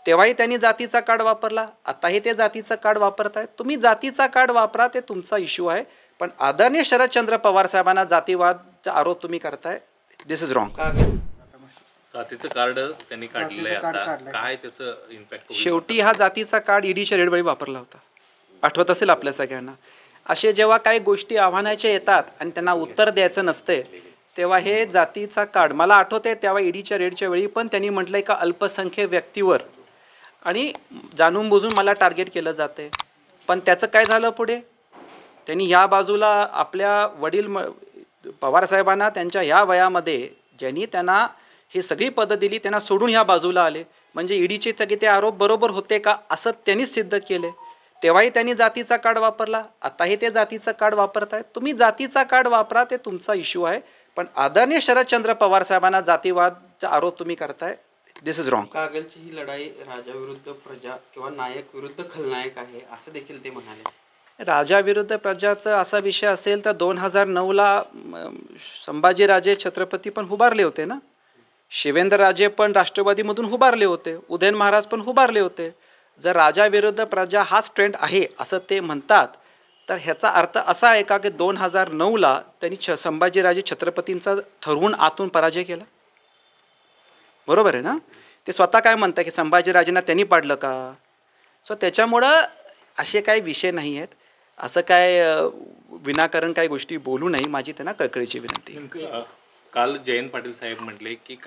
तेव्हाही त्यांनी जातीचा कार्ड वापरला, आताही ते जातीचा कार्ड वापरतायत. तुम्ही जातीचा कार्ड वापरा, ते तुमचा इश्यू आहे. पण आदरणीय शरदचंद्र पवार साहेबांना जातीवादचा आरोप तुम्ही करताय, दिस इज रॉंग. जातीचं कार्ड त्यांनी काढलेलं आहे आता, काय त्याचं इम्पॅक्ट होईल? शेवटी हा जातीचा कार्ड ईडीच्या रेडवेळी वापरला होता, आठवत असेल आपल्या सगळ्यांना. असे जेव्हा काही गोष्टी आव्हानाच्या येतात आणि त्यांना उत्तर द्यायचं नसते, तेव्हा हे जातीचा कार्ड मला आठवते. तेव्हा ईडीच्या रेडच्या वेळी पण त्यांनी म्हटलं एका अल्पसंख्य व्यक्तीवर आणि जाणून बुजून मला टार्गेट केलं जाते. पण त्याचं काय झालं पुढे? त्यांनी ह्या बाजूला आपल्या वडील पवारसाहेबांना त्यांच्या ह्या वयामध्ये ज्यांनी त्यांना ही सगळी पदं दिली त्यांना सोडून ह्या बाजूला आले. म्हणजे ईडीचे ते आरोप बरोबर होते का असं त्यांनीच सिद्ध केले. तेव्हाही त्यांनी जातीचा कार्ड वापरला, आताही ते जातीचं कार्ड वापरतायत. तुम्ही जातीचा कार्ड वापरा, ते तुमचा इश्यू आहे. पण आदरणीय शरदचंद्र पवार साहेबांना जातीवादचा आरोप तुम्ही करताय, दिस इज रॉंग. कागलची ही लढाई राजा विरुद्ध प्रजा किंवा नायक विरुद्ध खलनायक आहे असं देखील ते म्हणाले. राजा विरुद्ध प्रजाचा असा विषय असेल तर 2009ला संभाजीराजे छत्रपती पण उभारले होते ना, शिवेंद्रराजे पण राष्ट्रवादीमधून उभारले होते, उदयन महाराज पण उभारले होते. जर राजा विरुद्ध प्रजा हाच ट्रेंड आहे असं ते म्हणतात, तर ह्याचा अर्थ असा आहे का की 2009ला त्यांनी संभाजीराजे छत्रपतींचा ठरवून आतून पराजय केला? बरोबर आहे ना? ते स्वतः काय म्हणतात की संभाजीराजेंना त्यांनी पाडलं का? सो त्याच्यामुळं असे काही विषय नाही आहेत. असं काय विनाकारण काही गोष्टी बोलू नाही, माझी त्यांना कळकळीची विनंती. काल जयंत पाटील साहेब म्हटले की